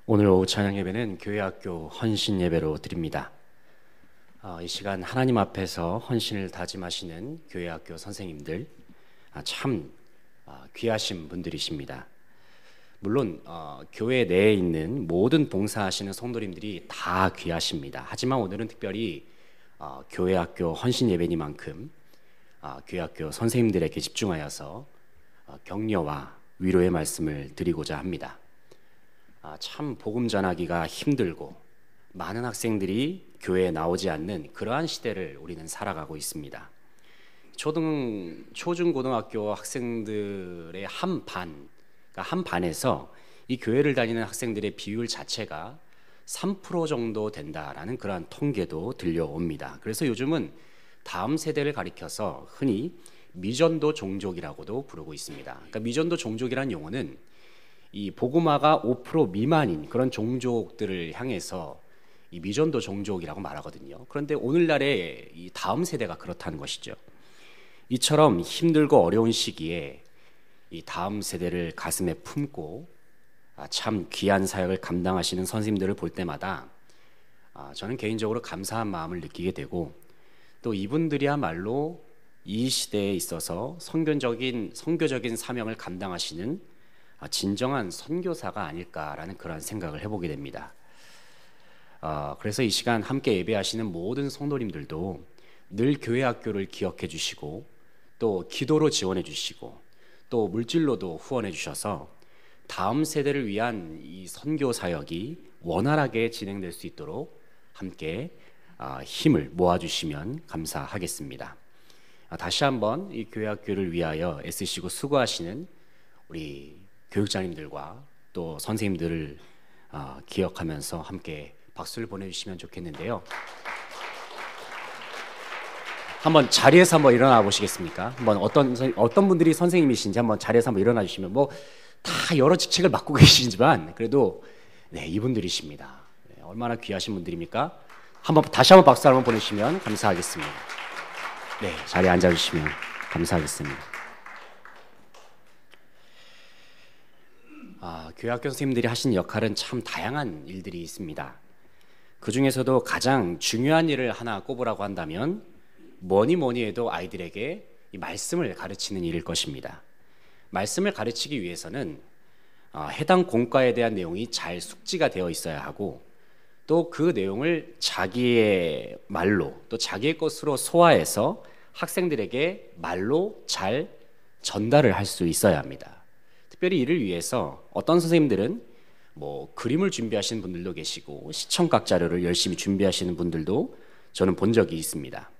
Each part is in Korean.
오늘 오후 찬양 예배는 교회학교 헌신 예배로 드립니다. 이 시간 하나님 앞에서 헌신을 다짐하시는 교회학교 선생님들 참 귀하신 분들이십니다. 물론 교회 내에 있는 모든 봉사하시는 성도님들이 다 귀하십니다. 하지만 오늘은 특별히 교회학교 헌신 예배니만큼 교회학교 선생님들에게 집중하여서 격려와 위로의 말씀을 드리고자 합니다. 참 복음 전하기가 힘들고 많은 학생들이 교회에 나오지 않는 그러한 시대를 우리는 살아가고 있습니다. 초중고등학교 학생들의 한 반에서 이 교회를 다니는 학생들의 비율 자체가 3% 정도 된다라는 그러한 통계도 들려옵니다. 그래서 요즘은 다음 세대를 가리켜서 흔히 미전도 종족이라고도 부르고 있습니다. 그러니까 미전도 종족이라는 용어는 이 복음화가 5% 미만인 그런 종족들을 향해서 이 미전도 종족이라고 말하거든요. 그런데 오늘날의 이 다음 세대가 그렇다는 것이죠. 이처럼 힘들고 어려운 시기에 이 다음 세대를 가슴에 품고 참 귀한 사역을 감당하시는 선생님들을 볼 때마다 저는 개인적으로 감사한 마음을 느끼게 되고, 또 이분들이야말로 이 시대에 있어서 선교적인 사명을 감당하시는 진정한 선교사가 아닐까라는 그런 생각을 해보게 됩니다. 그래서 이 시간 함께 예배하시는 모든 성도님들도 늘 교회학교를 기억해 주시고, 또 기도로 지원해 주시고, 또 물질로도 후원해 주셔서 다음 세대를 위한 이 선교 사역이 원활하게 진행될 수 있도록 함께 힘을 모아주시면 감사하겠습니다. 다시 한번 이 교회학교를 위하여 애쓰시고 수고하시는 우리 교육자님들과 또 선생님들을 기억하면서 함께 박수를 보내주시면 좋겠는데요. 한번 자리에서 한번 일어나 보시겠습니까? 한번 어떤 분들이 선생님이신지 한번 자리에서 한번 일어나 주시면, 뭐 다 여러 직책을 맡고 계시지만 그래도 네, 이분들이십니다. 네, 얼마나 귀하신 분들입니까? 다시 한번 박수 한번 보내주시면 감사하겠습니다. 네, 자리에 앉아주시면 감사하겠습니다. 교회학교 선생님들이 하신 역할은 참 다양한 일들이 있습니다. 그 중에서도 가장 중요한 일을 하나 꼽으라고 한다면 뭐니 해도 아이들에게 이 말씀을 가르치는 일일 것입니다. 말씀을 가르치기 위해서는 해당 공과에 대한 내용이 잘 숙지가 되어 있어야 하고, 또 그 내용을 자기의 말로 또 자기의 것으로 소화해서 학생들에게 말로 잘 전달을 할 수 있어야 합니다. 특별히 이를 위해서 어떤 선생님들은 뭐 그림을 준비하시는 분들도 계시고 시청각 자료를 열심히 준비하시는 분들도 저는 본 적이 있습니다.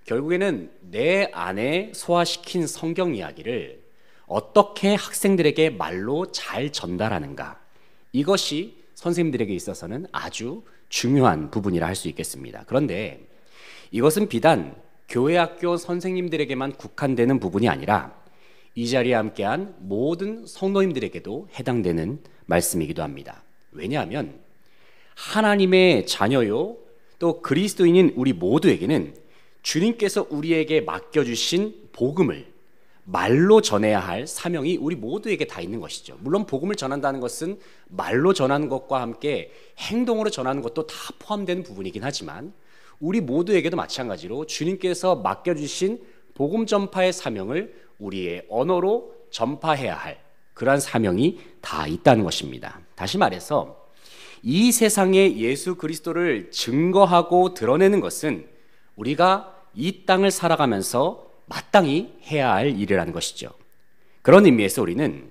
결국에는 내 안에 소화시킨 성경 이야기를 어떻게 학생들에게 말로 잘 전달하는가, 이것이 선생님들에게 있어서는 아주 중요한 부분이라 할 수 있겠습니다. 그런데 이것은 비단 교회학교 선생님들에게만 국한되는 부분이 아니라 이 자리에 함께한 모든 성도님들에게도 해당되는 말씀이기도 합니다. 왜냐하면 하나님의 자녀요, 또 그리스도인인 우리 모두에게는 주님께서 우리에게 맡겨주신 복음을 말로 전해야 할 사명이 우리 모두에게 다 있는 것이죠. 물론 복음을 전한다는 것은 말로 전하는 것과 함께 행동으로 전하는 것도 다 포함되는 부분이긴 하지만, 우리 모두에게도 마찬가지로 주님께서 맡겨주신 복음 전파의 사명을 우리의 언어로 전파해야 할 그러한 사명이 다 있다는 것입니다. 다시 말해서 이 세상에 예수 그리스도를 증거하고 드러내는 것은 우리가 이 땅을 살아가면서 마땅히 해야 할 일이라는 것이죠. 그런 의미에서 우리는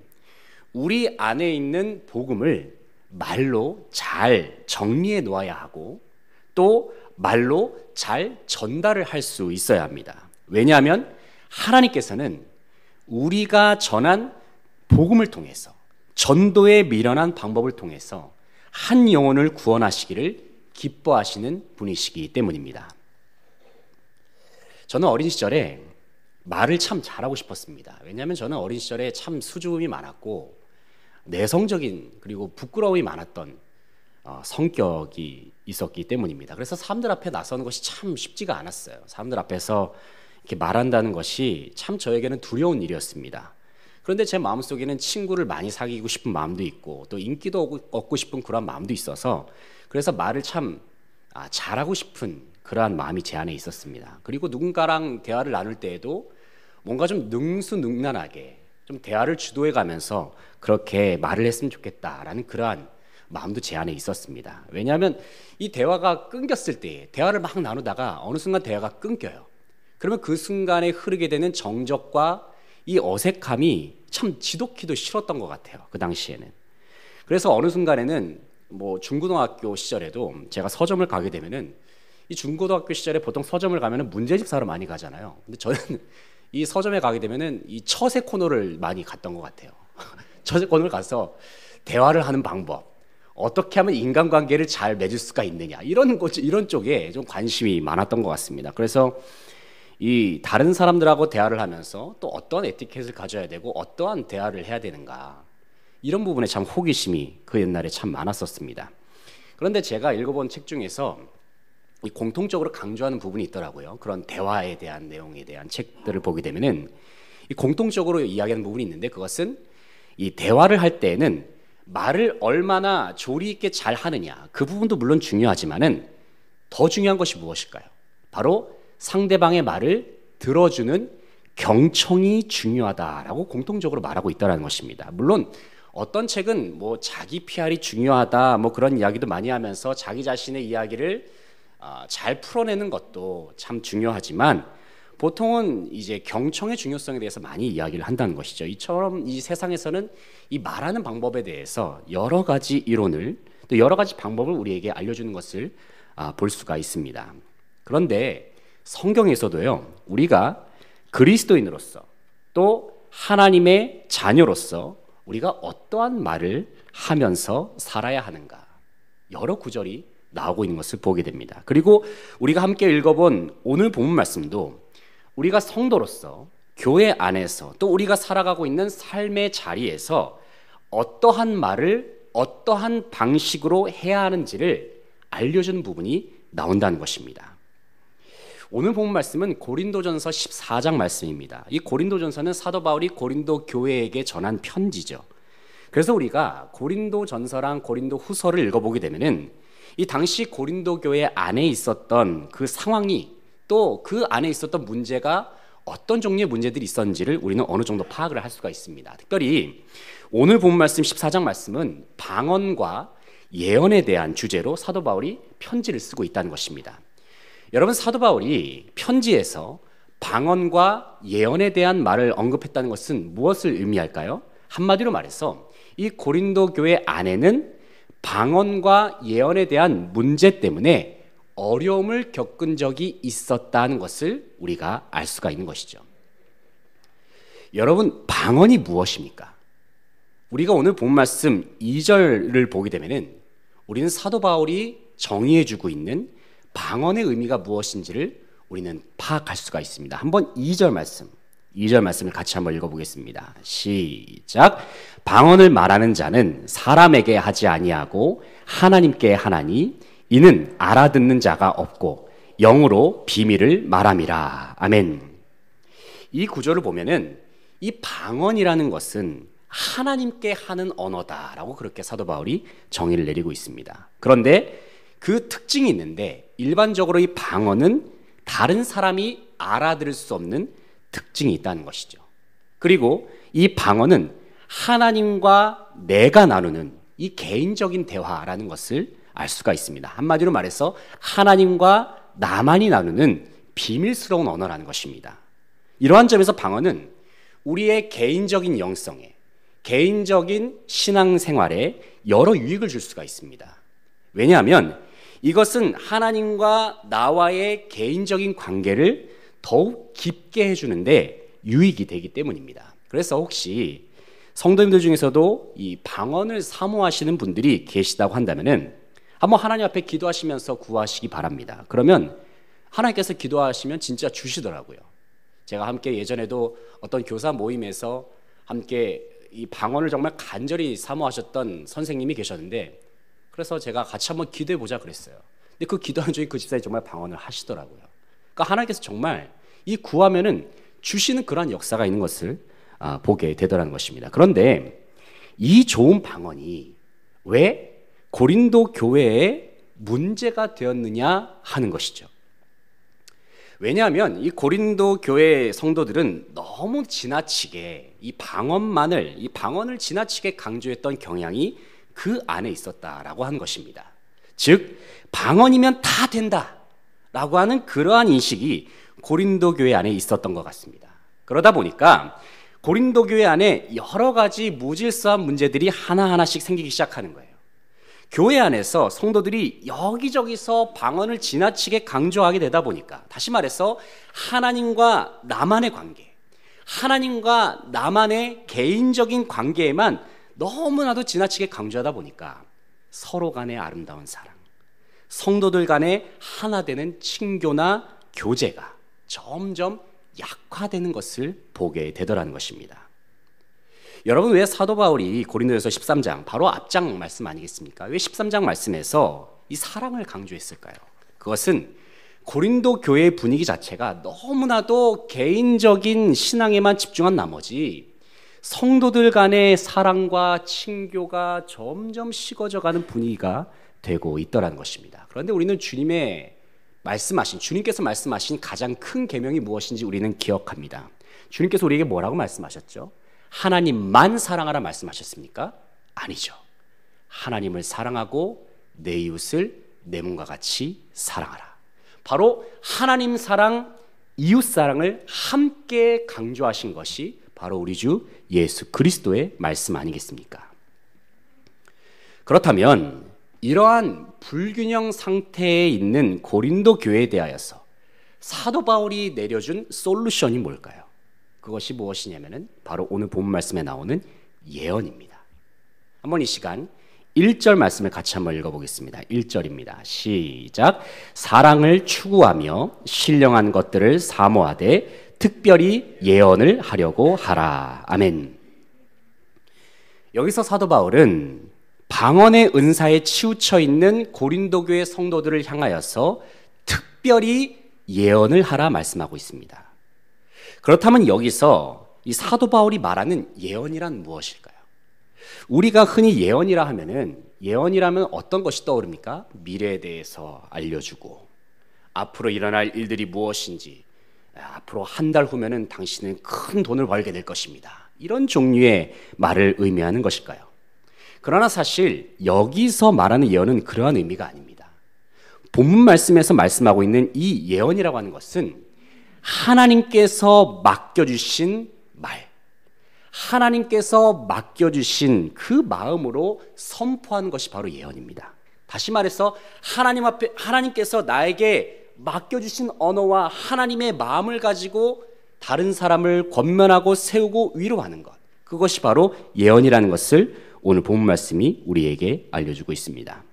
우리 안에 있는 복음을 말로 잘 정리해 놓아야 하고, 또 말로 잘 전달을 할 수 있어야 합니다. 왜냐하면 하나님께서는 우리가 전한 복음을 통해서, 전도에 미련한 방법을 통해서 한 영혼을 구원하시기를 기뻐하시는 분이시기 때문입니다. 저는 어린 시절에 말을 참 잘하고 싶었습니다. 왜냐하면 저는 어린 시절에 참 수줍음이 많았고 내성적인, 그리고 부끄러움이 많았던 성격이 있었기 때문입니다. 그래서 사람들 앞에 나서는 것이 참 쉽지가 않았어요. 사람들 앞에서 이렇게 말한다는 것이 참 저에게는 두려운 일이었습니다. 그런데 제 마음속에는 친구를 많이 사귀고 싶은 마음도 있고 또 인기도 얻고 싶은 그런 마음도 있어서 그래서 말을 참 잘하고 싶은 그러한 마음이 제 안에 있었습니다. 그리고 누군가랑 대화를 나눌 때에도 뭔가 좀 능수능란하게 좀 대화를 주도해 가면서 그렇게 말을 했으면 좋겠다라는 그러한 마음도 제 안에 있었습니다. 왜냐하면 이 대화가 끊겼을 때 대화를 막 나누다가 어느 순간 대화가 끊겨요. 그러면 그 순간에 흐르게 되는 정적과 이 어색함이 참 지독히도 싫었던 것 같아요. 그 당시에는. 그래서 어느 순간에는 뭐 중고등학교 시절에도 제가 서점을 가게 되면은 이 중고등학교 시절에 보통 서점을 가면은 문제집 사러 많이 가잖아요. 근데 저는 이 서점에 가게 되면은 이 처세 코너를 많이 갔던 것 같아요. 처세 코너를 가서 대화를 하는 방법, 어떻게 하면 인간관계를 잘 맺을 수가 있느냐 이런 쪽에 좀 관심이 많았던 것 같습니다. 그래서 이 다른 사람들하고 대화를 하면서 또 어떠한 에티켓을 가져야 되고 어떠한 대화를 해야 되는가 이런 부분에 참 호기심이 그 옛날에 참 많았었습니다. 그런데 제가 읽어본 책 중에서 이 공통적으로 강조하는 부분이 있더라고요. 그런 대화에 대한 내용에 대한 책들을 보게 되면은 이 공통적으로 이야기하는 부분이 있는데 그것은 이 대화를 할 때에는 말을 얼마나 조리 있게 잘 하느냐 그 부분도 물론 중요하지만은 더 중요한 것이 무엇일까요? 바로 상대방의 말을 들어주는 경청이 중요하다라고 공통적으로 말하고 있다는 것입니다. 물론 어떤 책은 뭐 자기 PR이 중요하다 뭐 그런 이야기도 많이 하면서 자기 자신의 이야기를 잘 풀어내는 것도 참 중요하지만 보통은 이제 경청의 중요성에 대해서 많이 이야기를 한다는 것이죠. 이처럼 이 세상에서는 이 말하는 방법에 대해서 여러 가지 이론을 또 여러 가지 방법을 우리에게 알려주는 것을 볼 수가 있습니다. 그런데 성경에서도요, 우리가 그리스도인으로서 또 하나님의 자녀로서 우리가 어떠한 말을 하면서 살아야 하는가 여러 구절이 나오고 있는 것을 보게 됩니다. 그리고 우리가 함께 읽어본 오늘 본문 말씀도 우리가 성도로서 교회 안에서 또 우리가 살아가고 있는 삶의 자리에서 어떠한 말을 어떠한 방식으로 해야 하는지를 알려주는 부분이 나온다는 것입니다. 오늘 본문 말씀은 고린도전서 14장 말씀입니다. 이 고린도전서는 사도 바울이 고린도 교회에게 전한 편지죠. 그래서 우리가 고린도전서랑 고린도후서를 읽어보게 되면은 이 당시 고린도 교회 안에 있었던 그 상황이 또 그 안에 있었던 문제가 어떤 종류의 문제들이 있었는지를 우리는 어느 정도 파악을 할 수가 있습니다. 특별히 오늘 본 말씀 14장 말씀은 방언과 예언에 대한 주제로 사도 바울이 편지를 쓰고 있다는 것입니다. 여러분, 사도 바울이 편지에서 방언과 예언에 대한 말을 언급했다는 것은 무엇을 의미할까요? 한마디로 말해서 이 고린도 교회 안에는 방언과 예언에 대한 문제 때문에 어려움을 겪은 적이 있었다는 것을 우리가 알 수가 있는 것이죠. 여러분, 방언이 무엇입니까? 우리가 오늘 본 말씀 2절을 보게 되면은 우리는 사도 바울이 정의해주고 있는 방언의 의미가 무엇인지를 우리는 파악할 수가 있습니다. 한번 2절 말씀을 같이 한번 읽어보겠습니다. 시작. 방언을 말하는 자는 사람에게 하지 아니하고 하나님께 하나니 이는 알아듣는 자가 없고 영으로 비밀을 말함이라. 아멘. 이 구절을 보면은 이 방언이라는 것은 하나님께 하는 언어다라고 그렇게 사도 바울이 정의를 내리고 있습니다. 그런데 그 특징이 있는데 일반적으로 이 방언은 다른 사람이 알아들을 수 없는 특징이 있다는 것이죠. 그리고 이 방언은 하나님과 내가 나누는 이 개인적인 대화라는 것을 알 수가 있습니다. 한마디로 말해서 하나님과 나만이 나누는 비밀스러운 언어라는 것입니다. 이러한 점에서 방언은 우리의 개인적인 영성에, 개인적인 신앙생활에 여러 유익을 줄 수가 있습니다. 왜냐하면 이것은 하나님과 나와의 개인적인 관계를 더욱 깊게 해주는데 유익이 되기 때문입니다. 그래서 혹시 성도님들 중에서도 이 방언을 사모하시는 분들이 계시다고 한다면은 한번 하나님 앞에 기도하시면서 구하시기 바랍니다. 그러면 하나님께서 기도하시면 진짜 주시더라고요. 제가 함께 예전에도 어떤 교사 모임에서 함께 이 방언을 정말 간절히 사모하셨던 선생님이 계셨는데 그래서 제가 같이 한번 기도해 보자 그랬어요. 근데 그 기도하는 중에 그 집사님이 정말 방언을 하시더라고요. 그러니까 하나님께서 정말 이 구하면은 주시는 그러한 역사가 있는 것을 보게 되더라는 것입니다. 그런데 이 좋은 방언이 왜 고린도 교회에 문제가 되었느냐 하는 것이죠. 왜냐하면 이 고린도 교회 성도들은 너무 지나치게 이 방언을 지나치게 강조했던 경향이 그 안에 있었다라고 하는 것입니다. 즉 방언이면 다 된다라고 하는 그러한 인식이 고린도 교회 안에 있었던 것 같습니다. 그러다 보니까 고린도 교회 안에 여러 가지 무질서한 문제들이 하나하나씩 생기기 시작하는 거예요. 교회 안에서 성도들이 여기저기서 방언을 지나치게 강조하게 되다 보니까, 다시 말해서 하나님과 나만의 관계, 하나님과 나만의 개인적인 관계에만 너무나도 지나치게 강조하다 보니까 서로 간의 아름다운 사랑, 성도들 간의 하나 되는 친교나 교제가 점점 약화되는 것을 보게 되더라는 것입니다. 여러분, 왜 사도 바울이 고린도전서 13장, 바로 앞장 말씀 아니겠습니까? 왜 13장 말씀에서 이 사랑을 강조했을까요? 그것은 고린도 교회의 분위기 자체가 너무나도 개인적인 신앙에만 집중한 나머지 성도들 간의 사랑과 친교가 점점 식어져가는 분위기가 되고 있더라는 것입니다. 그런데 우리는 주님께서 말씀하신 가장 큰 계명이 무엇인지 우리는 기억합니다. 주님께서 우리에게 뭐라고 말씀하셨죠? 하나님만 사랑하라 말씀하셨습니까? 아니죠. 하나님을 사랑하고 내 이웃을 내 몸과 같이 사랑하라. 바로 하나님 사랑, 이웃 사랑을 함께 강조하신 것이 바로 우리 주 예수 그리스도의 말씀 아니겠습니까? 그렇다면 이러한 불균형 상태에 있는 고린도 교회에 대하여서 사도 바울이 내려준 솔루션이 뭘까요? 그것이 무엇이냐면은 바로 오늘 본문 말씀에 나오는 예언입니다. 한번 이 시간 1절 말씀을 같이 한번 읽어보겠습니다. 1절입니다. 시작. 사랑을 추구하며 신령한 것들을 사모하되 특별히 예언을 하려고 하라. 아멘. 여기서 사도 바울은 방언의 은사에 치우쳐 있는 고린도 교회 성도들을 향하여서 특별히 예언을 하라 말씀하고 있습니다. 그렇다면 여기서 이 사도 바울이 말하는 예언이란 무엇일까요? 우리가 흔히 예언이라면 어떤 것이 떠오릅니까? 미래에 대해서 알려주고, 앞으로 일어날 일들이 무엇인지, 앞으로 한 달 후면은 당신은 큰 돈을 벌게 될 것입니다. 이런 종류의 말을 의미하는 것일까요? 그러나 사실 여기서 말하는 예언은 그러한 의미가 아닙니다. 본문 말씀에서 말씀하고 있는 이 예언이라고 하는 것은 하나님께서 맡겨주신 말, 하나님께서 맡겨주신 그 마음으로 선포하는 것이 바로 예언입니다. 다시 말해서 하나님께서 나에게 맡겨주신 언어와 하나님의 마음을 가지고 다른 사람을 권면하고 세우고 위로하는 것, 그것이 바로 예언이라는 것을 오늘 본문 말씀이 우리에게 알려주고 있습니다.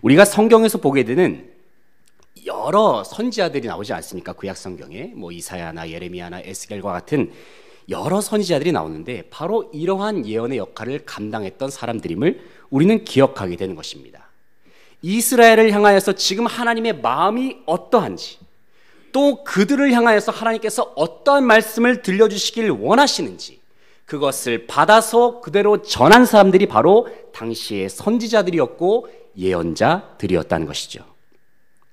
우리가 성경에서 보게 되는 여러 선지자들이 나오지 않습니까? 구약 성경에 이사야나 예레미야나 에스겔과 같은 여러 선지자들이 나오는데 바로 이러한 예언의 역할을 감당했던 사람들임을 우리는 기억하게 되는 것입니다. 이스라엘을 향하여서 지금 하나님의 마음이 어떠한지, 또 그들을 향하여서 하나님께서 어떠한 말씀을 들려주시길 원하시는지, 그것을 받아서 그대로 전한 사람들이 바로 당시의 선지자들이었고 예언자들이었다는 것이죠.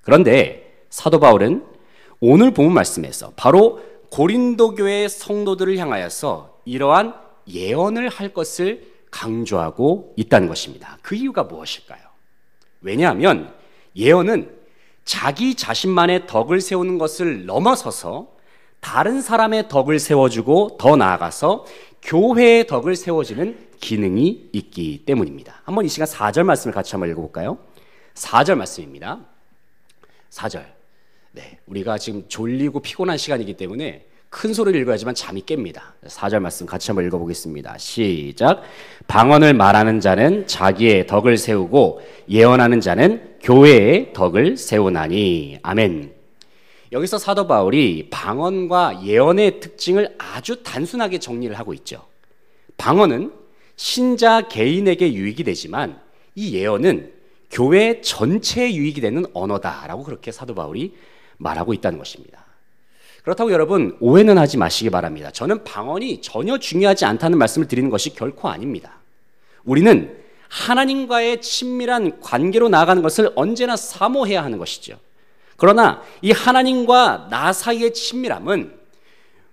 그런데 사도 바울은 오늘 본문 말씀에서 바로 고린도 교회의 성도들을 향하여서 이러한 예언을 할 것을 강조하고 있다는 것입니다. 그 이유가 무엇일까요? 왜냐하면 예언은 자기 자신만의 덕을 세우는 것을 넘어서서 다른 사람의 덕을 세워주고 더 나아가서 교회의 덕을 세워주는 기능이 있기 때문입니다. 한번 이 시간 4절 말씀을 같이 한번 읽어볼까요? 4절 말씀입니다. 4절. 네, 우리가 지금 졸리고 피곤한 시간이기 때문에 큰 소리를 읽어야지만 잠이 깹니다. 4절 말씀 같이 한번 읽어보겠습니다. 시작. 방언을 말하는 자는 자기의 덕을 세우고 예언하는 자는 교회의 덕을 세우나니. 아멘. 여기서 사도 바울이 방언과 예언의 특징을 아주 단순하게 정리를 하고 있죠. 방언은 신자 개인에게 유익이 되지만 이 예언은 교회 전체에 유익이 되는 언어다라고 그렇게 사도 바울이 말하고 있다는 것입니다. 그렇다고 여러분 오해는 하지 마시기 바랍니다. 저는 방언이 전혀 중요하지 않다는 말씀을 드리는 것이 결코 아닙니다. 우리는 하나님과의 친밀한 관계로 나아가는 것을 언제나 사모해야 하는 것이죠. 그러나 이 하나님과 나 사이의 친밀함은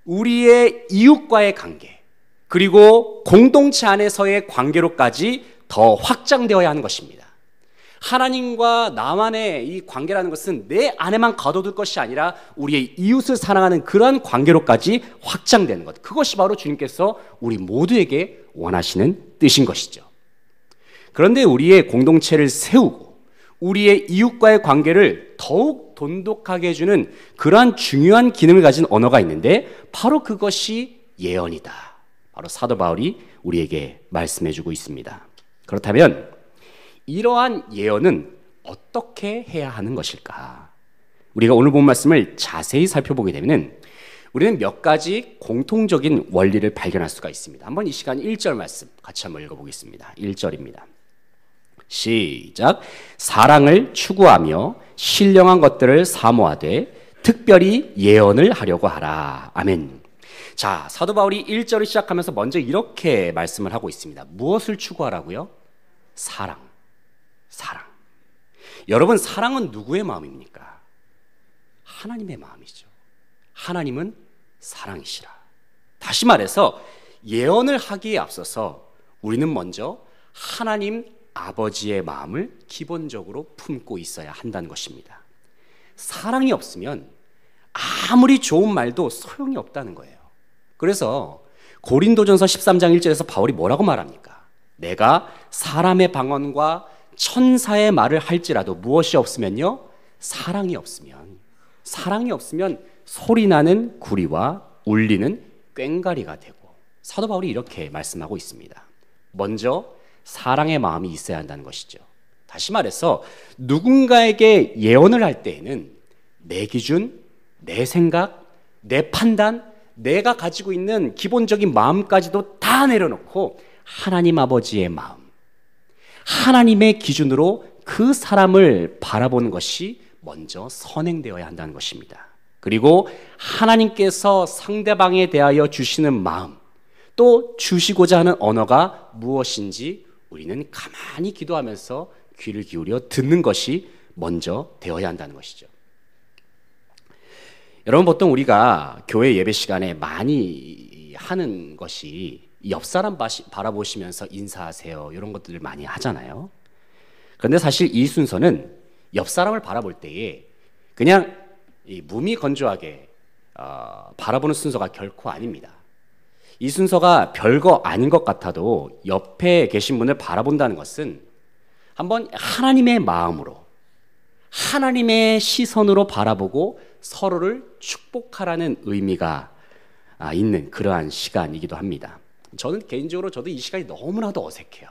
우리의 이웃과의 관계, 그리고 공동체 안에서의 관계로까지 더 확장되어야 하는 것입니다. 하나님과 나만의 이 관계라는 것은 내 안에만 가둬둘 것이 아니라 우리의 이웃을 사랑하는 그러한 관계로까지 확장되는 것. 그것이 바로 주님께서 우리 모두에게 원하시는 뜻인 것이죠. 그런데 우리의 공동체를 세우고 우리의 이웃과의 관계를 더욱 돈독하게 해주는 그러한 중요한 기능을 가진 언어가 있는데 바로 그것이 예언이다. 바로 사도 바울이 우리에게 말씀해주고 있습니다. 그렇다면 이러한 예언은 어떻게 해야 하는 것일까? 우리가 오늘 본 말씀을 자세히 살펴보게 되면 우리는 몇 가지 공통적인 원리를 발견할 수가 있습니다. 한번 이 시간 1절 말씀 같이 한번 읽어보겠습니다. 1절입니다. 시작. 사랑을 추구하며 신령한 것들을 사모하되 특별히 예언을 하려고 하라. 아멘. 자, 사도 바울이 1절을 시작하면서 먼저 이렇게 말씀을 하고 있습니다. 무엇을 추구하라고요? 사랑. 여러분, 사랑은 누구의 마음입니까? 하나님의 마음이죠. 하나님은 사랑이시라. 다시 말해서 예언을 하기에 앞서서 우리는 먼저 하나님 아버지의 마음을 기본적으로 품고 있어야 한다는 것입니다. 사랑이 없으면 아무리 좋은 말도 소용이 없다는 거예요. 그래서 고린도전서 13장 1절에서 바울이 뭐라고 말합니까? 내가 사람의 방언과 천사의 말을 할지라도 무엇이 없으면요? 사랑이 없으면 소리나는 구리와 울리는 꽹과리가 되고, 사도 바울이 이렇게 말씀하고 있습니다. 먼저 사랑의 마음이 있어야 한다는 것이죠. 다시 말해서 누군가에게 예언을 할 때에는 내 기준, 내 생각, 내 판단, 내가 가지고 있는 기본적인 마음까지도 다 내려놓고 하나님 아버지의 마음, 하나님의 기준으로 그 사람을 바라보는 것이 먼저 선행되어야 한다는 것입니다. 그리고 하나님께서 상대방에 대하여 주시는 마음, 또 주시고자 하는 언어가 무엇인지 우리는 가만히 기도하면서 귀를 기울여 듣는 것이 먼저 되어야 한다는 것이죠. 여러분, 보통 우리가 교회 예배 시간에 많이 하는 것이 옆 사람 바라보시면서 인사하세요, 이런 것들을 많이 하잖아요. 그런데 사실 이 순서는 옆 사람을 바라볼 때에 그냥 무미건조하게 바라보는 순서가 결코 아닙니다. 이 순서가 별거 아닌 것 같아도 옆에 계신 분을 바라본다는 것은 한번 하나님의 마음으로, 하나님의 시선으로 바라보고 서로를 축복하라는 의미가 있는 그러한 시간이기도 합니다. 저는 개인적으로 저도 이 시간이 너무나도 어색해요.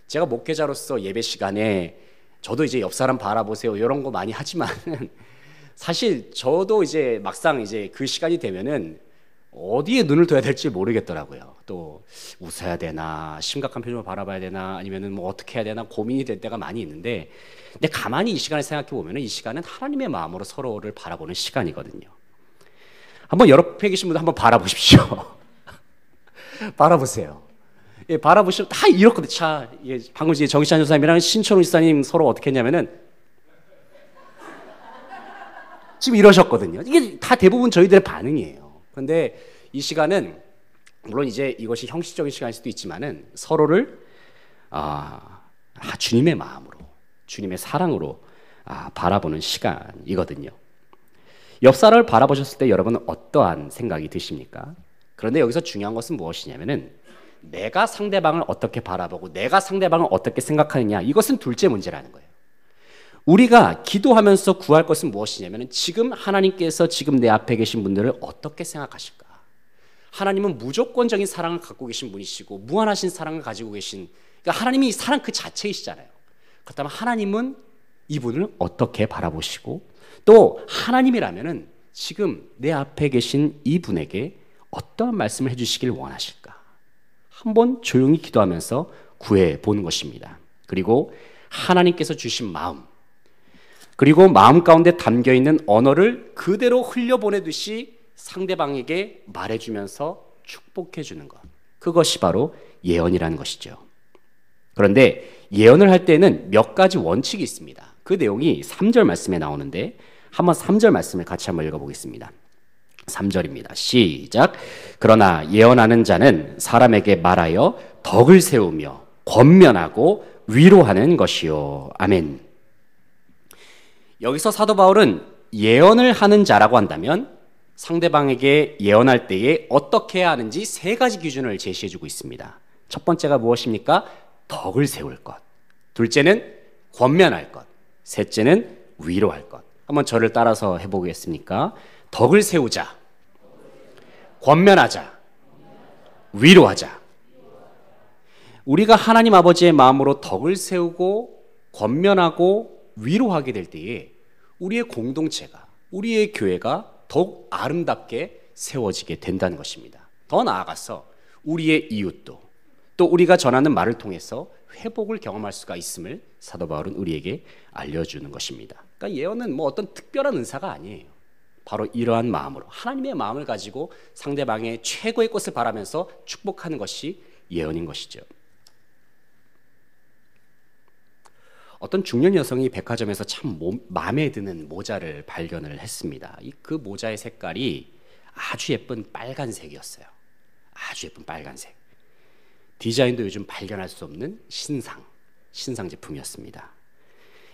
제가 목회자로서 예배 시간에 저도 이제 옆 사람 바라보세요 이런 거 많이 하지만 사실 저도 이제 막상 이제 그 시간이 되면은 어디에 눈을 둬야 될지 모르겠더라고요. 또 웃어야 되나, 심각한 표정을 바라봐야 되나, 아니면은 뭐 어떻게 해야 되나 고민이 될 때가 많이 있는데, 근데 가만히 이 시간을 생각해 보면은 이 시간은 하나님의 마음으로 서로를 바라보는 시간이거든요. 한번 옆에 계신 분들 한번 바라보십시오. 바라보세요. 예, 바라보시면 다 이렇거든요. 자, 예, 방금 이제 정시환 교사님이랑 신천우 지사님 서로 어떻게 했냐면은 지금 이러셨거든요. 이게 다 대부분 저희들의 반응이에요. 그런데 이 시간은 물론 이제 이것이 형식적인 시간일 수도 있지만은 서로를 주님의 마음으로, 주님의 사랑으로 바라보는 시간이거든요. 옆 사람을 바라보셨을 때 여러분은 어떠한 생각이 드십니까? 그런데 여기서 중요한 것은 무엇이냐면은 내가 상대방을 어떻게 바라보고 내가 상대방을 어떻게 생각하느냐, 이것은 둘째 문제라는 거예요. 우리가 기도하면서 구할 것은 무엇이냐면 지금 하나님께서 지금 내 앞에 계신 분들을 어떻게 생각하실까? 하나님은 무조건적인 사랑을 갖고 계신 분이시고 무한하신 사랑을 가지고 계신, 그러니까 하나님이 사랑 그 자체이시잖아요. 그렇다면 하나님은 이분을 어떻게 바라보시고 또 하나님이라면은 지금 내 앞에 계신 이분에게 어떠한 말씀을 해주시길 원하실까? 한번 조용히 기도하면서 구해 보는 것입니다. 그리고 하나님께서 주신 마음, 그리고 마음 가운데 담겨있는 언어를 그대로 흘려보내듯이 상대방에게 말해주면서 축복해주는 것. 그것이 바로 예언이라는 것이죠. 그런데 예언을 할 때는 몇 가지 원칙이 있습니다. 그 내용이 3절 말씀에 나오는데 한번 3절 말씀을 같이 한번 읽어보겠습니다. 3절입니다. 시작. 그러나 예언하는 자는 사람에게 말하여 덕을 세우며 권면하고 위로하는 것이요. 아멘. 여기서 사도 바울은 예언을 하는 자라고 한다면 상대방에게 예언할 때에 어떻게 해야 하는지 세 가지 기준을 제시해주고 있습니다. 첫 번째가 무엇입니까? 덕을 세울 것. 둘째는 권면할 것. 셋째는 위로할 것. 한번 저를 따라서 해보겠습니까? 덕을 세우자, 권면하자, 위로하자. 우리가 하나님 아버지의 마음으로 덕을 세우고 권면하고 위로하게 될 때에 우리의 공동체가, 우리의 교회가 더욱 아름답게 세워지게 된다는 것입니다. 더 나아가서 우리의 이웃도 또 우리가 전하는 말을 통해서 회복을 경험할 수가 있음을 사도 바울은 우리에게 알려주는 것입니다. 그러니까 예언은 뭐 어떤 특별한 은사가 아니에요. 바로 이러한 마음으로 하나님의 마음을 가지고 상대방의 최고의 것을 바라면서 축복하는 것이 예언인 것이죠. 어떤 중년 여성이 백화점에서 참 마음에 드는 모자를 발견을 했습니다. 그 모자의 색깔이 아주 예쁜 빨간색이었어요. 아주 예쁜 빨간색. 디자인도 요즘 발견할 수 없는 신상 제품이었습니다.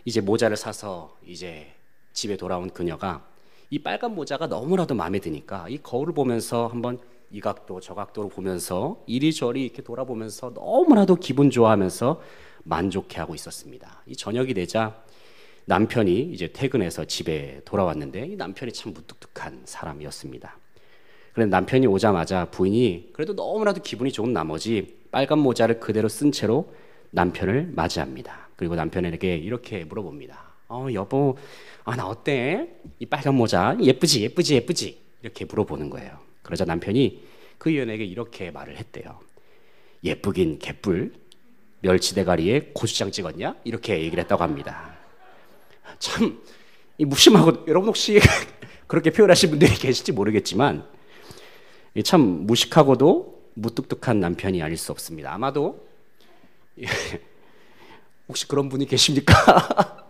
이제 모자를 사서 이제 집에 돌아온 그녀가 이 빨간 모자가 너무나도 마음에 드니까 이 거울을 보면서 한번 이 각도 저 각도로 보면서 이리저리 이렇게 돌아보면서 너무나도 기분 좋아하면서 만족해하고 있었습니다. 이 저녁이 되자 남편이 이제 퇴근해서 집에 돌아왔는데 이 남편이 참 무뚝뚝한 사람이었습니다. 그런데 남편이 오자마자 부인이 그래도 너무나도 기분이 좋은 나머지 빨간 모자를 그대로 쓴 채로 남편을 맞이합니다. 그리고 남편에게 이렇게 물어봅니다. 여보, 나 어때? 이 빨간 모자 예쁘지? 이렇게 물어보는 거예요. 그러자 남편이 그 여인에게 이렇게 말을 했대요. 예쁘긴 개뿔, 멸치 대가리에 고추장 찍었냐? 이렇게 얘기를 했다고 합니다. 참 무심하고, 여러분 혹시 그렇게 표현하신 분들이 계실지 모르겠지만 참 무식하고도 무뚝뚝한 남편이 아닐 수 없습니다. 아마도 혹시 그런 분이 계십니까?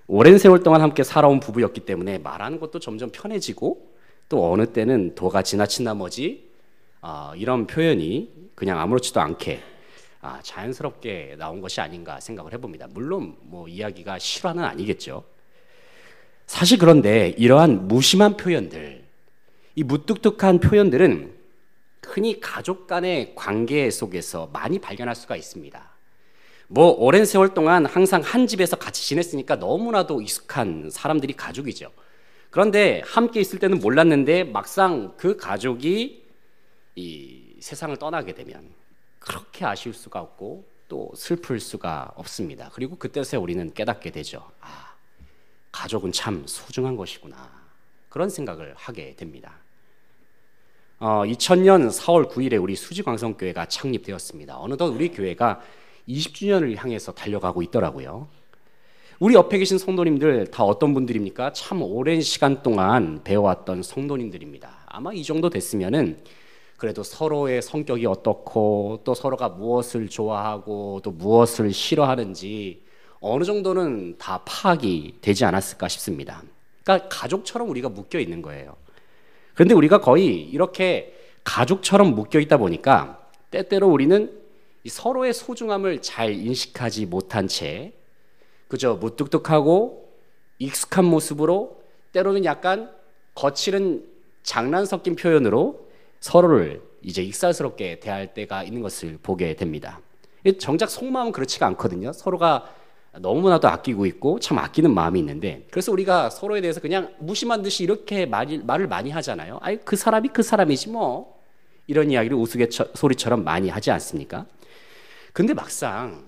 오랜 세월 동안 함께 살아온 부부였기 때문에 말하는 것도 점점 편해지고 또 어느 때는 도가 지나친 나머지 이런 표현이 그냥 아무렇지도 않게 자연스럽게 나온 것이 아닌가 생각을 해봅니다. 물론 뭐 이야기가 실화는 아니겠죠. 사실 그런데 이러한 무심한 표현들, 이 무뚝뚝한 표현들은 흔히 가족 간의 관계 속에서 많이 발견할 수가 있습니다. 뭐 오랜 세월 동안 항상 한 집에서 같이 지냈으니까 너무나도 익숙한 사람들이 가족이죠. 그런데 함께 있을 때는 몰랐는데 막상 그 가족이 이 세상을 떠나게 되면 그렇게 아쉬울 수가 없고 또 슬플 수가 없습니다. 그리고 그때서야 우리는 깨닫게 되죠. 가족은 참 소중한 것이구나. 그런 생각을 하게 됩니다. 2000년 4월 9일에 우리 수지광성교회가 창립되었습니다. 어느덧 우리 교회가 20주년을 향해서 달려가고 있더라고요. 우리 옆에 계신 성도님들 다 어떤 분들입니까? 참 오랜 시간 동안 배워왔던 성도님들입니다. 아마 이 정도 됐으면은 그래도 서로의 성격이 어떻고 또 서로가 무엇을 좋아하고 또 무엇을 싫어하는지 어느 정도는 다 파악이 되지 않았을까 싶습니다. 그러니까 가족처럼 우리가 묶여 있는 거예요. 그런데 우리가 거의 이렇게 가족처럼 묶여 있다 보니까 때때로 우리는 이 서로의 소중함을 잘 인식하지 못한 채 그저 무뚝뚝하고 익숙한 모습으로 때로는 약간 거칠은 장난 섞인 표현으로 서로를 이제 익살스럽게 대할 때가 있는 것을 보게 됩니다. 정작 속마음은 그렇지가 않거든요. 서로가 너무나도 아끼고 있고 참 아끼는 마음이 있는데 그래서 우리가 서로에 대해서 그냥 무심한 듯이 이렇게 말을 많이 하잖아요. 그 사람이 그 사람이지 뭐 이런 이야기를 우스갯소리처럼 많이 하지 않습니까? 근데 막상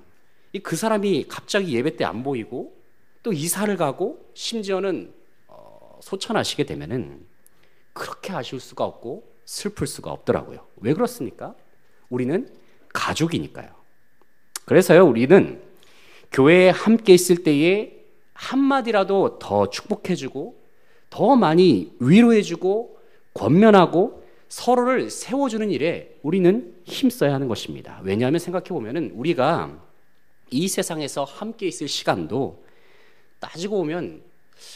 그 사람이 갑자기 예배 때 안 보이고 또 이사를 가고 심지어는 소천하시게 되면은 그렇게 아쉬울 수가 없고 슬플 수가 없더라고요. 왜 그렇습니까? 우리는 가족이니까요. 그래서요, 우리는 교회에 함께 있을 때에 한마디라도 더 축복해주고 더 많이 위로해주고 권면하고 서로를 세워주는 일에 우리는 힘써야 하는 것입니다. 왜냐하면 생각해보면 우리가 이 세상에서 함께 있을 시간도 따지고 보면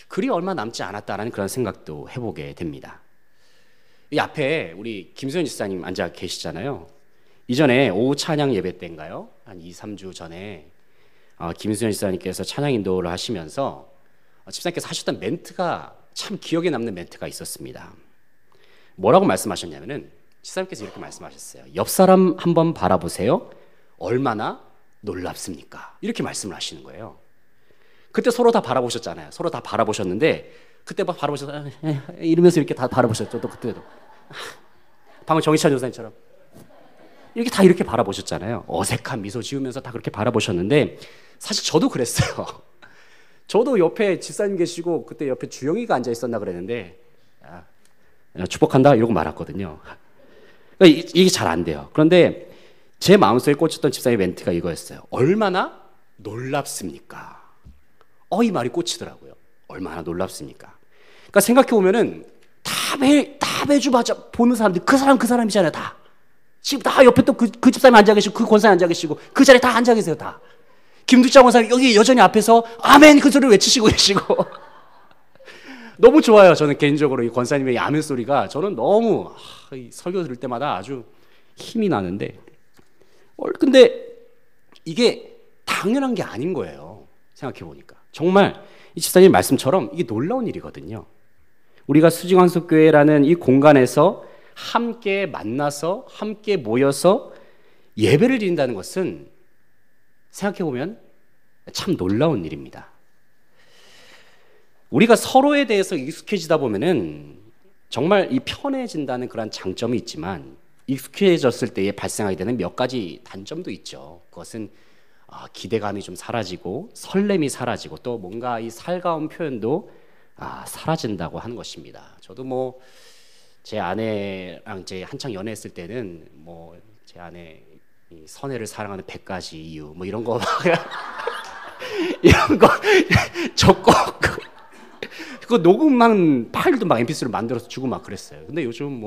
그리 얼마 남지 않았다라는 그런 생각도 해보게 됩니다. 이 앞에 우리 김수현 집사님 앉아 계시잖아요. 이전에 오후 찬양 예배 때인가요? 한 2, 3주 전에 김수현 집사님께서 찬양 인도를 하시면서 집사님께서 하셨던 멘트가 참 기억에 남는 멘트가 있었습니다. 뭐라고 말씀하셨냐면은 집사님께서 이렇게 말씀하셨어요. 옆 사람 한번 바라보세요. 얼마나 놀랍습니까? 이렇게 말씀을 하시는 거예요. 그때 서로 다 바라보셨잖아요. 서로 다 바라보셨는데 그때 막 바라보셔서 이러면서 이렇게 다 바라보셨죠. 또 그때도 방금 정희찬 교사님처럼 이렇게 다 이렇게 바라보셨잖아요. 어색한 미소 지으면서 다 그렇게 바라보셨는데 사실 저도 그랬어요. 저도 옆에 집사님 계시고 그때 옆에 주영이가 앉아 있었나 그랬는데 축복한다 이러고 말았거든요. 그러니까 이게 잘 안 돼요. 그런데 제 마음속에 꽂혔던 집사님의 멘트가 이거였어요. 얼마나 놀랍습니까? 이 말이 꽂히더라고요. 얼마나 놀랍습니까? 그러니까 생각해보면은 다 매주 보는 사람들 그 사람이잖아요. 다 지금 다 옆에 또 그 집사님 앉아 계시고 그 권사님 앉아 계시고 그 자리에 다 앉아 계세요. 다 김두장 권사님 여기 여전히 앞에서 아멘 그 소리를 외치시고 계시고 너무 좋아요. 저는 개인적으로 이 권사님의 이 아멘 소리가 저는 너무 이 설교 들을 때마다 아주 힘이 나는데 근데 이게 당연한 게 아닌 거예요. 생각해 보니까 정말 이 집사님 말씀처럼 이게 놀라운 일이거든요. 우리가 수직환속교회라는 이 공간에서 함께 만나서 함께 모여서 예배를 드린다는 것은 생각해보면 참 놀라운 일입니다. 우리가 서로에 대해서 익숙해지다 보면은 정말 이 편해진다는 그런 장점이 있지만 익숙해졌을 때에 발생하게 되는 몇 가지 단점도 있죠. 그것은 기대감이 좀 사라지고 설렘이 사라지고 또 뭔가 이 살가운 표현도 사라진다고 하는 것입니다. 저도 제 아내랑 이제 한창 연애했을 때는 제 아내 이 선혜를 사랑하는 100가지 이유 이런 거 이런 거 적고 그 녹음한 파일도 막 mp3로 만들어서 주고 막 그랬어요. 근데 요즘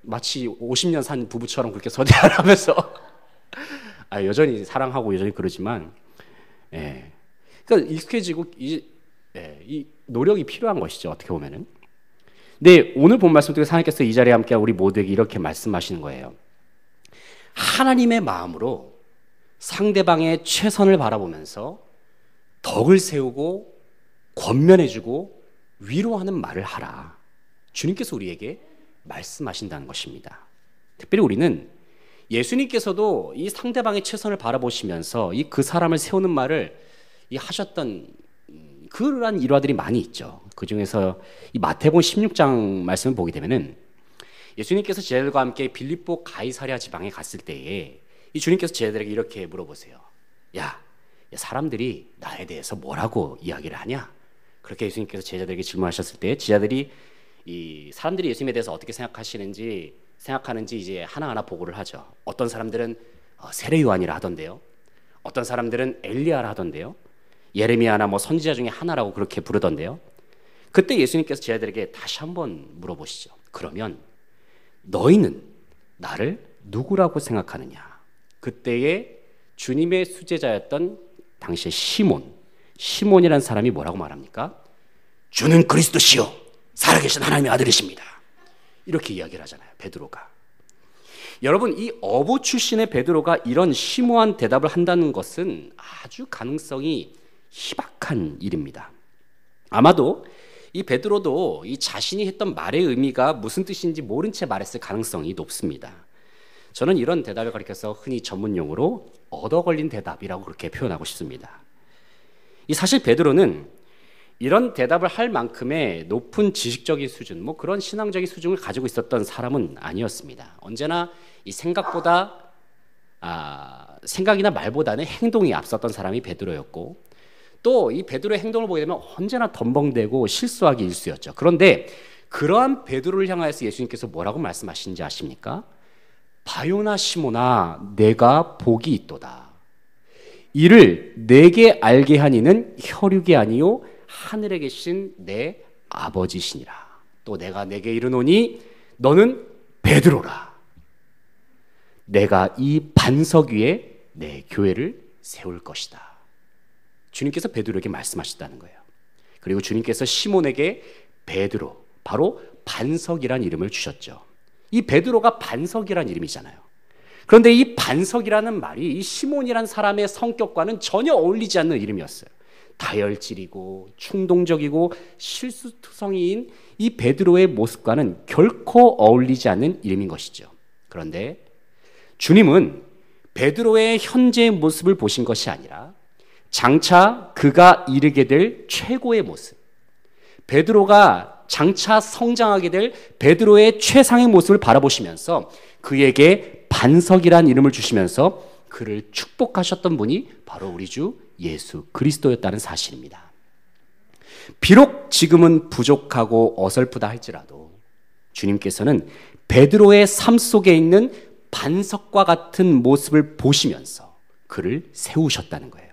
마치 50년 산 부부처럼 그렇게 서대하를 하면서 여전히 사랑하고 여전히 그러지만 그러니까 익숙해지고 이 노력이 필요한 것이죠. 어떻게 보면은. 근데 오늘 본 말씀 중에 하나님께서 이 자리에 함께한 우리 모두에게 이렇게 말씀하시는 거예요. 하나님의 마음으로 상대방의 최선을 바라보면서 덕을 세우고 권면해주고 위로하는 말을 하라. 주님께서 우리에게 말씀하신다는 것입니다. 특별히 우리는 예수님께서도 이 상대방의 최선을 바라보시면서 그 사람을 세우는 말을 하셨던 그러한 일화들이 많이 있죠. 그 중에서 이 마태복음 16장 말씀을 보게 되면은 예수님께서 제자들과 함께 빌립보 가이사랴 지방에 갔을 때에 이 주님께서 제자들에게 이렇게 물어보세요. 야, 사람들이 나에 대해서 뭐라고 이야기를 하냐? 그렇게 예수님께서 제자들에게 질문하셨을 때 제자들이 이 사람들이 예수님에 대해서 어떻게 생각하는지 이제 하나하나 보고를 하죠. 어떤 사람들은 세례 요한이라 하던데요. 어떤 사람들은 엘리야라 하던데요. 예레미야나 선지자 중에 하나라고 그렇게 부르던데요. 그때 예수님께서 제자들에게 다시 한번 물어보시죠. 그러면 너희는 나를 누구라고 생각하느냐? 그때의 주님의 수제자였던 당시의 시몬이라는 사람이 뭐라고 말합니까? 주는 그리스도시요 살아계신 하나님의 아들이십니다. 이렇게 이야기를 하잖아요. 베드로가. 여러분, 이 어부 출신의 베드로가 이런 심오한 대답을 한다는 것은 아주 가능성이 희박한 일입니다. 아마도 이 베드로도 이 자신이 했던 말의 의미가 무슨 뜻인지 모른 채 말했을 가능성이 높습니다. 저는 이런 대답을 가리켜서 흔히 전문용어로 얻어 걸린 대답이라고 그렇게 표현하고 싶습니다. 이 사실 베드로는 이런 대답을 할 만큼의 높은 지식적인 수준, 그런 신앙적인 수준을 가지고 있었던 사람은 아니었습니다. 언제나 이 생각보다 생각이나 말보다는 행동이 앞섰던 사람이 베드로였고, 또 이 베드로의 행동을 보게 되면 언제나 덤벙대고 실수하기 일쑤였죠. 그런데 그러한 베드로를 향하여서 예수님께서 뭐라고 말씀하시는지 아십니까? 바요나 시몬아, 내가 복이 있도다. 이를 내게 알게 한 이는 혈육이 아니요 하늘에 계신 내 아버지시니라. 또 내가 내게 이르노니 너는 베드로라. 내가 이 반석 위에 내 교회를 세울 것이다. 주님께서 베드로에게 말씀하셨다는 거예요. 그리고 주님께서 시몬에게 베드로, 바로 반석이란 이름을 주셨죠. 이 베드로가 반석이란 이름이잖아요. 그런데 이 반석이라는 말이 이 시몬이란 사람의 성격과는 전혀 어울리지 않는 이름이었어요. 다혈질이고 충동적이고 실수투성이인 이 베드로의 모습과는 결코 어울리지 않는 이름인 것이죠. 그런데 주님은 베드로의 현재의 모습을 보신 것이 아니라 장차 그가 이르게 될 최고의 모습, 베드로가 장차 성장하게 될 베드로의 최상의 모습을 바라보시면서 그에게 반석이란 이름을 주시면서 그를 축복하셨던 분이 바로 우리 주 예수 그리스도였다는 사실입니다. 비록 지금은 부족하고 어설프다 할지라도 주님께서는 베드로의 삶 속에 있는 반석과 같은 모습을 보시면서 그를 세우셨다는 거예요.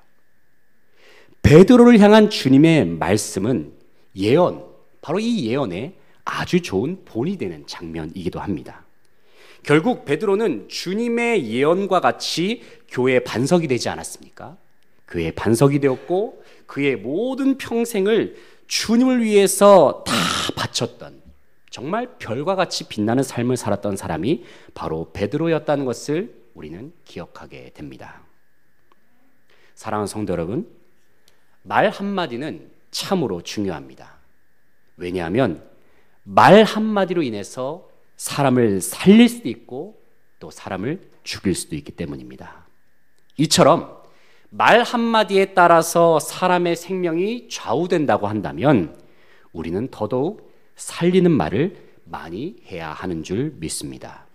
베드로를 향한 주님의 말씀은 예언, 바로 이 예언의 아주 좋은 본이 되는 장면이기도 합니다. 결국 베드로는 주님의 예언과 같이 교회의 반석이 되지 않았습니까? 그의 반석이 되었고 그의 모든 평생을 주님을 위해서 다 바쳤던, 정말 별과 같이 빛나는 삶을 살았던 사람이 바로 베드로였다는 것을 우리는 기억하게 됩니다. 사랑하는 성도 여러분, 말 한마디는 참으로 중요합니다. 왜냐하면 말 한마디로 인해서 사람을 살릴 수도 있고 또 사람을 죽일 수도 있기 때문입니다. 이처럼 말 한마디에 따라서 사람의 생명이 좌우된다고 한다면 우리는 더더욱 살리는 말을 많이 해야 하는 줄 믿습니다.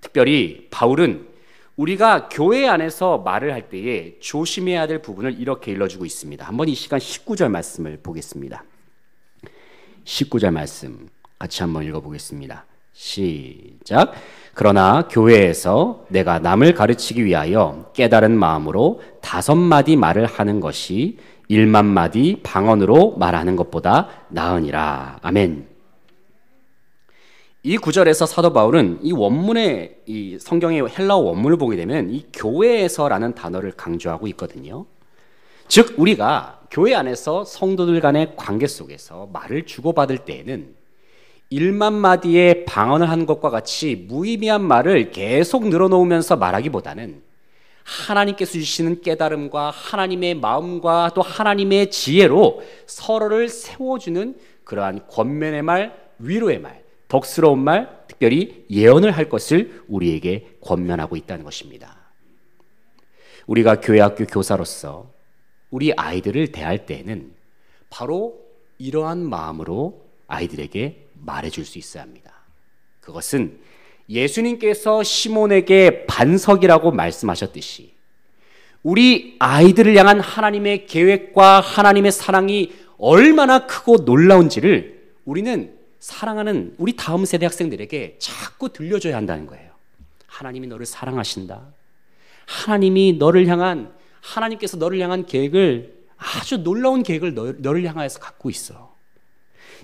특별히 바울은 우리가 교회 안에서 말을 할 때에 조심해야 될 부분을 이렇게 일러주고 있습니다. 한번 이 시간 19절 말씀을 보겠습니다. 19절 말씀 같이 한번 읽어보겠습니다. 시작. 그러나 교회에서 내가 남을 가르치기 위하여 깨달은 마음으로 5마디 말을 하는 것이 1만 마디 방언으로 말하는 것보다 나으니라. 아멘. 이 구절에서 사도 바울은 이 원문의 이 성경의 헬라어 원문을 보게 되면 이 교회에서라는 단어를 강조하고 있거든요. 즉 우리가 교회 안에서 성도들 간의 관계 속에서 말을 주고받을 때에는 1만 마디의 방언을 하는 것과 같이 무의미한 말을 계속 늘어놓으면서 말하기보다는 하나님께서 주시는 깨달음과 하나님의 마음과 또 하나님의 지혜로 서로를 세워주는 그러한 권면의 말, 위로의 말, 덕스러운 말, 특별히 예언을 할 것을 우리에게 권면하고 있다는 것입니다. 우리가 교회학교 교사로서 우리 아이들을 대할 때에는 바로 이러한 마음으로 아이들에게 말해줄 수 있어야 합니다. 그것은 예수님께서 시몬에게 반석이라고 말씀하셨듯이 우리 아이들을 향한 하나님의 계획과 하나님의 사랑이 얼마나 크고 놀라운지를 우리는 사랑하는 우리 다음 세대 학생들에게 자꾸 들려줘야 한다는 거예요. 하나님이 너를 사랑하신다. 하나님께서 너를 향한 계획을, 아주 놀라운 계획을 너를 향하여서 갖고 있어.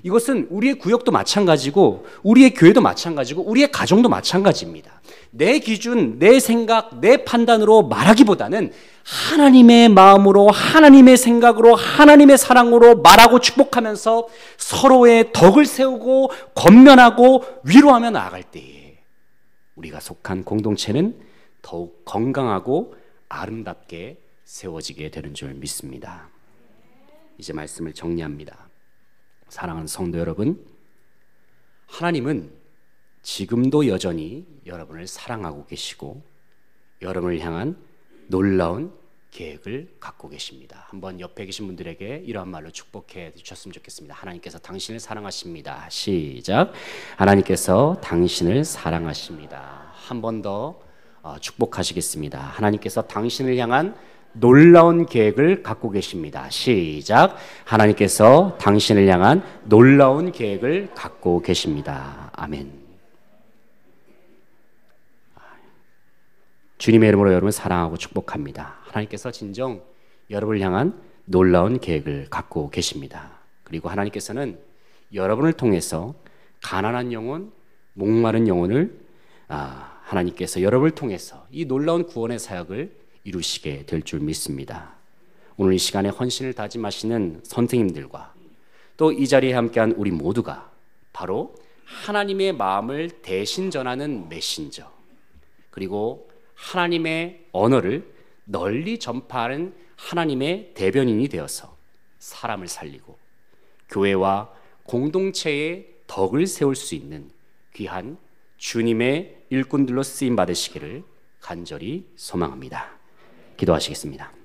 이것은 우리의 구역도 마찬가지고 우리의 교회도 마찬가지고 우리의 가정도 마찬가지입니다. 내 기준, 내 생각, 내 판단으로 말하기보다는 하나님의 마음으로, 하나님의 생각으로, 하나님의 사랑으로 말하고 축복하면서 서로의 덕을 세우고 권면하고 위로하며 나아갈 때에 우리가 속한 공동체는 더욱 건강하고 아름답게 세워지게 되는 줄 믿습니다. 이제 말씀을 정리합니다. 사랑하는 성도 여러분, 하나님은 지금도 여전히 여러분을 사랑하고 계시고 여러분을 향한 놀라운 계획을 갖고 계십니다. 한번 옆에 계신 분들에게 이러한 말로 축복해 주셨으면 좋겠습니다. 하나님께서 당신을 사랑하십니다. 시작. 하나님께서 당신을 사랑하십니다. 한 번 더 축복하시겠습니다. 하나님께서 당신을 향한 놀라운 계획을 갖고 계십니다. 시작. 하나님께서 당신을 향한 놀라운 계획을 갖고 계십니다. 아멘. 주님의 이름으로 여러분 사랑하고 축복합니다. 하나님께서 진정 여러분을 향한 놀라운 계획을 갖고 계십니다. 그리고 하나님께서는 여러분을 통해서 가난한 영혼, 목마른 영혼을 하나님께서 여러분을 통해서 이 놀라운 구원의 사역을 이루시게 될 줄 믿습니다. 오늘 이 시간에 헌신을 다짐하시는 선생님들과 또 이 자리에 함께한 우리 모두가 바로 하나님의 마음을 대신 전하는 메신저, 그리고 하나님의 언어를 널리 전파하는 하나님의 대변인이 되어서 사람을 살리고 교회와 공동체의 덕을 세울 수 있는 귀한 주님의 일꾼들로 쓰임 받으시기를 간절히 소망합니다. 기도하시겠습니다.